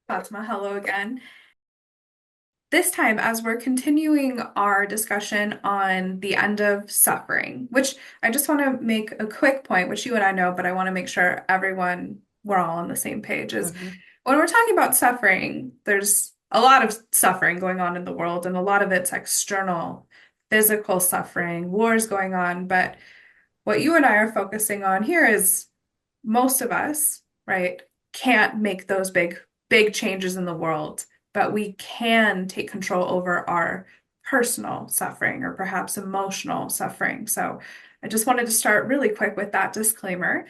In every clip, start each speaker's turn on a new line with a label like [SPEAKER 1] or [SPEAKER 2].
[SPEAKER 1] Fatima, hello again. This time, as we're continuing our discussion on the end of suffering, which I just want to make a quick point, which you and I know, but I want to make sure we're all on the same page, is
[SPEAKER 2] Mhm.
[SPEAKER 1] when we're talking about suffering, there's a lot of suffering going on in the world, and a lot of it's external, physical suffering, wars going on. But what you and I are focusing on here is most of us, right, can't make those big changes in the world, but we can take control over our personal suffering or perhaps emotional suffering. So I just wanted to start really quick with that disclaimer.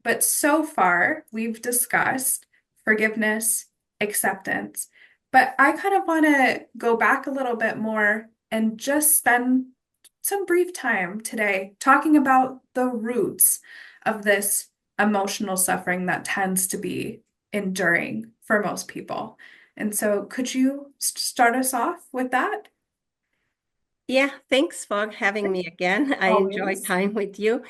[SPEAKER 1] But so far, we've discussed forgiveness, acceptance, but I kind of want to go back a little bit more and just spend some brief time today talking about the roots of this emotional suffering that tends to be enduring for most people. And so, could you start us off with that?
[SPEAKER 2] Yeah, thanks for having me again. I enjoy
[SPEAKER 1] Always.
[SPEAKER 2] time with you.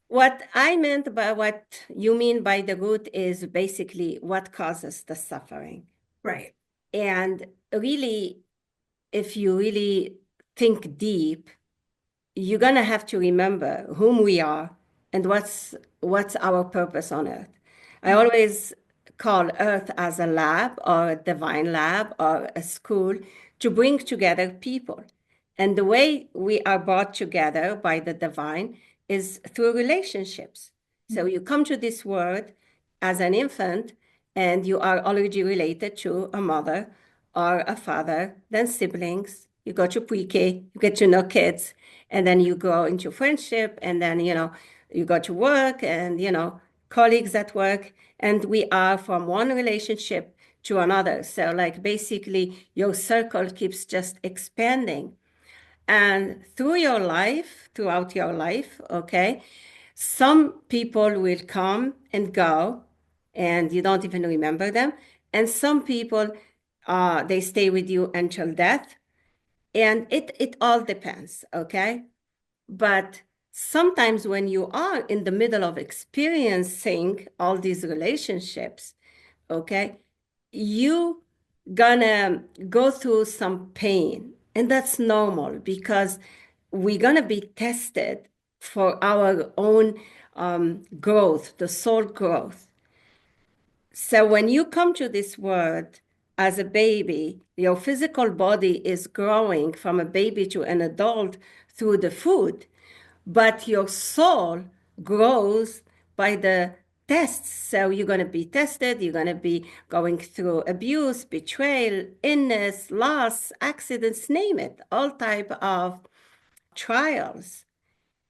[SPEAKER 2] What I meant by what you mean by the root is basically what causes the suffering.
[SPEAKER 1] Right.
[SPEAKER 2] And really, if you really think deep, you're gonna have to remember whom we are and what's our purpose on earth. I always call earth as a lab or a divine lab or a school to bring together people. And the way we are brought together by the divine is through relationships. So you come to this world as an infant and you are already related to a mother or a father, then siblings. You go to pre-K, you get to know kids, and then you go into friendship, and then you go to work, and colleagues at work, and we are from one relationship to another. So like basically your circle keeps just expanding. And throughout your life, okay, some people will come and go, and you don't even remember them. And some people, they stay with you until death. And it all depends, okay? But sometimes when you are in the middle of experiencing all these relationships, okay, you gonna go through some pain. And that's normal because we're gonna be tested for our own growth, the soul growth. So when you come to this world as a baby, your physical body is growing from a baby to an adult through the food, but your soul grows by the tests. So you're going to be tested, you're going to be going through abuse, betrayal, illness, loss, accidents, name it, all type of trials.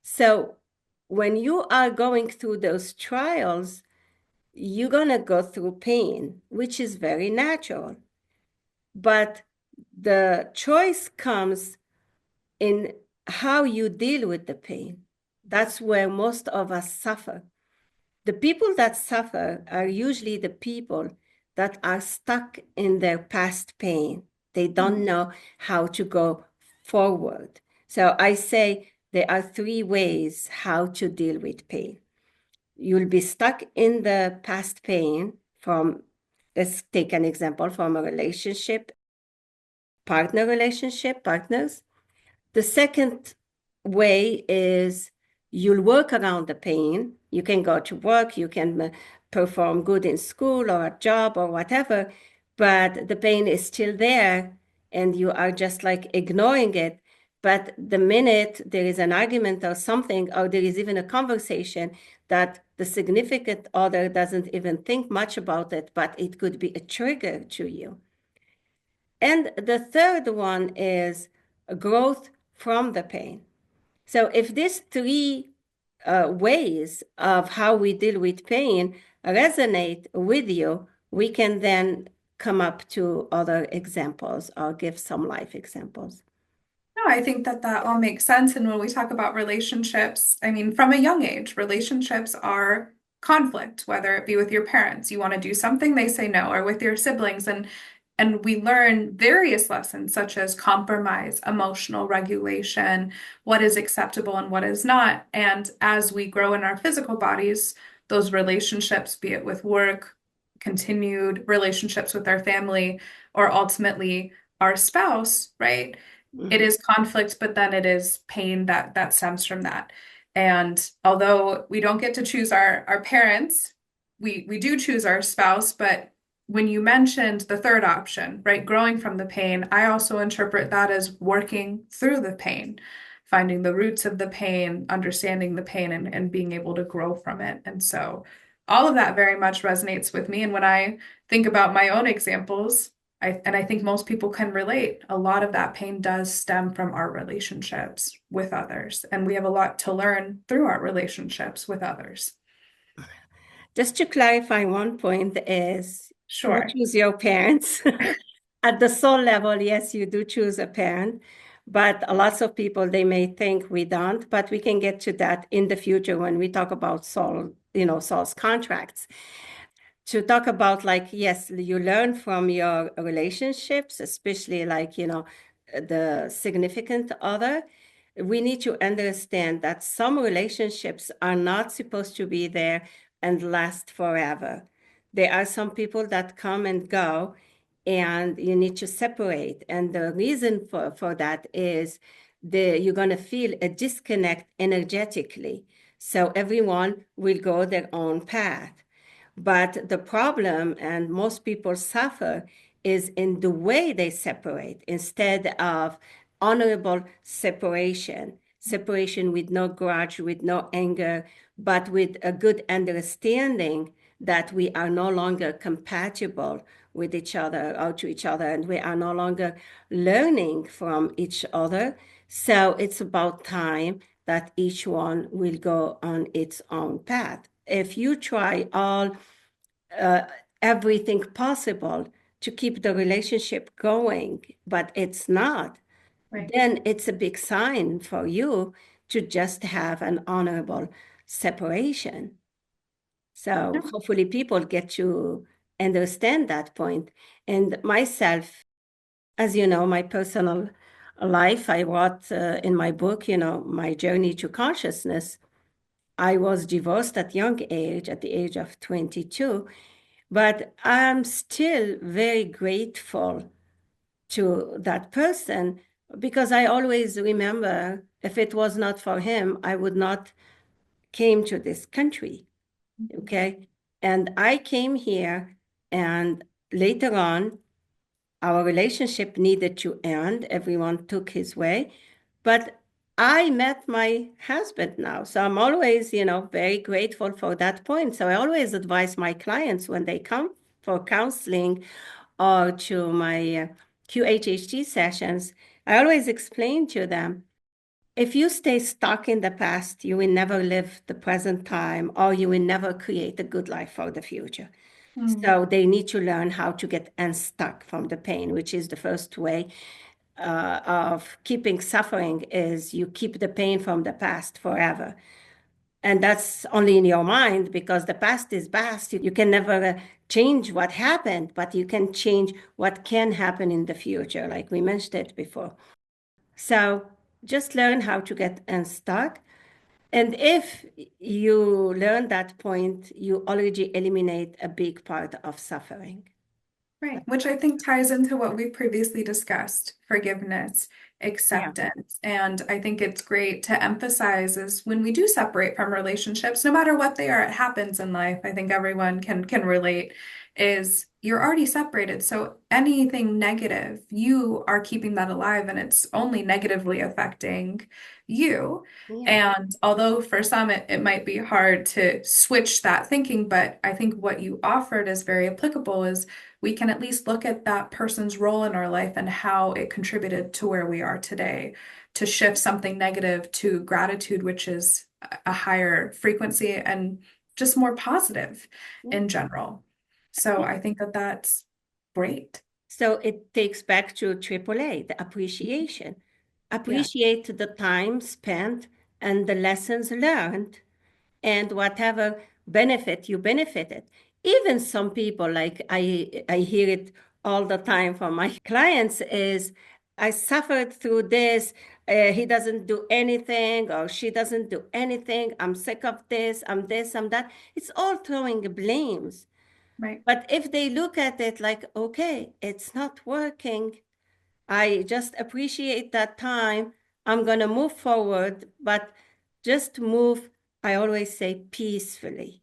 [SPEAKER 2] So when you are going through those trials, you're going to go through pain, which is very natural. But the choice comes in how you deal with the pain. That's where most of us suffer. The people that suffer are usually the people that are stuck in their past pain. They don't know how to go forward. So I say there are three ways how to deal with pain. You'll be stuck in the past pain from, let's take an example from a relationship, partners. The second way is you'll work around the pain. You can go to work, you can perform good in school or a job or whatever, but the pain is still there and you are just like ignoring it. But the minute there is an argument or something, or there is even a conversation that the significant other doesn't even think much about it, but it could be a trigger to you. And the third one is growth from the pain. So if these three ways of how we deal with pain resonate with you, we can then come up to other examples or give some life examples.
[SPEAKER 1] No, I think that that all makes sense. And when we talk about relationships, I mean, from a young age, relationships are conflict, whether it be with your parents, you want to do something, they say no, or with your siblings. And we learn various lessons such as compromise, emotional regulation, what is acceptable and what is not. And as we grow in our physical bodies, those relationships, be it with work, continued relationships with our family or ultimately our spouse, right? It
[SPEAKER 2] Mhm.
[SPEAKER 1] is conflict, but then it is pain that stems from that. And although we don't get to choose our parents, we do choose our spouse, but when you mentioned the third option, right, growing from the pain, I also interpret that as working through the pain, finding the roots of the pain, understanding the pain, and being able to grow from it. And so all of that very much resonates with me. And when I think about my own examples, I think most people can relate. A lot of that pain does stem from our relationships with others, and we have a lot to learn through our relationships with others.
[SPEAKER 2] Just to clarify, one point is you
[SPEAKER 1] Sure.
[SPEAKER 2] choose your parents. At the soul level, yes, you do choose a parent, but lots of people, they may think we don't, but we can get to that in the future when we talk about soul, soul's contracts. To talk about, like, yes, you learn from your relationships, especially like, the significant other. We need to understand that some relationships are not supposed to be there and last forever. There are some people that come and go, and you need to separate. And the reason for that is you're going to feel a disconnect energetically. So everyone will go their own path. But the problem, and most people suffer, is in the way they separate instead of honorable separation, separation with no grudge, with no anger, but with a good understanding that we are no longer compatible with each other or to each other, and we are no longer learning from each other. So it's about time that each one will go on its own path. If you try uh, everything possible to keep the relationship going, but it's not,
[SPEAKER 1] Right.
[SPEAKER 2] then it's a big sign for you to just have an honorable separation. So
[SPEAKER 1] No.
[SPEAKER 2] hopefully people get to understand that point. And myself, as you know, my personal life, I wrote in my book, my journey to consciousness. I was divorced at young age, at the age of 22, but I'm still very grateful to that person because I always remember if it was not for him, I would not came to this country. Okay. And I came here, and later on, our relationship needed to end. Everyone took his way. But I met my husband now. So I'm always, very grateful for that point. So I always advise my clients when they come for counseling or to my QHHT sessions, I always explain to them, if you stay stuck in the past, you will never live the present time, or you will never create a good life for the future.
[SPEAKER 1] Mm.
[SPEAKER 2] So they need to learn how to get unstuck from the pain, which is the first way of keeping suffering is you keep the pain from the past forever. And that's only in your mind because the past is past. You can never change what happened, but you can change what can happen in the future, like we mentioned it before. So just learn how to get unstuck. And if you learn that point, you already eliminate a big part of suffering.
[SPEAKER 1] Right, which I think ties into what we've previously discussed, forgiveness,
[SPEAKER 2] Yeah.
[SPEAKER 1] acceptance. And I think it's great to emphasize is when we do separate from relationships, no matter what they are, it happens in life. I think everyone can relate, is you're already separated. So anything negative, you are keeping that alive and it's only negatively affecting you.
[SPEAKER 2] Yeah.
[SPEAKER 1] And although for some it might be hard to switch that thinking, but I think what you offered is very applicable is we can at least look at that person's role in our life and how it contributed to where we are today, to shift something negative to gratitude, which is a higher frequency and just more positive
[SPEAKER 2] Yeah.
[SPEAKER 1] in general. So I think that that's great.
[SPEAKER 2] So it takes back to AAA, the appreciation.
[SPEAKER 1] Yeah.
[SPEAKER 2] Appreciate the time spent and the lessons learned and whatever benefit you benefited. Even some people, like I hear it all the time from my clients, is I suffered through this. He doesn't do anything, or she doesn't do anything. I'm sick of this. I'm this. I'm that. It's all throwing blames.
[SPEAKER 1] Right.
[SPEAKER 2] But if they look at it like, okay, it's not working, I just appreciate that time. I'm going to move forward, but just move, I always say peacefully.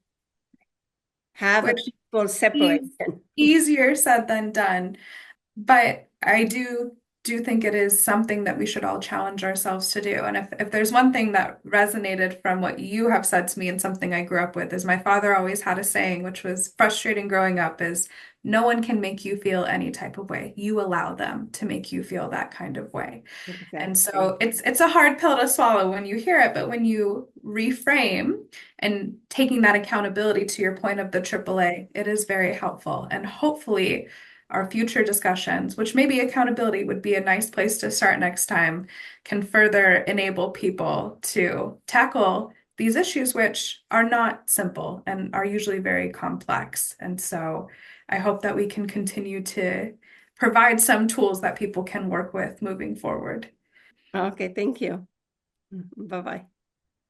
[SPEAKER 2] Have a
[SPEAKER 1] Which
[SPEAKER 2] peaceful
[SPEAKER 1] is
[SPEAKER 2] separation.
[SPEAKER 1] easier said than done. But I do think it is something that we should all challenge ourselves to do. And if there's one thing that resonated from what you have said to me and something I grew up with is my father always had a saying, which was frustrating growing up, is no one can make you feel any type of way. You allow them to make you feel that kind of way. And
[SPEAKER 2] Exactly.
[SPEAKER 1] so it's a hard pill to swallow when you hear it, but when you reframe and taking that accountability to your point of the AAA, it is very helpful. And hopefully our future discussions, which maybe accountability would be a nice place to start next time, can further enable people to tackle these issues, which are not simple and are usually very complex. And so I hope that we can continue to provide some tools that people can work with moving forward.
[SPEAKER 2] Okay, thank you. Bye-bye.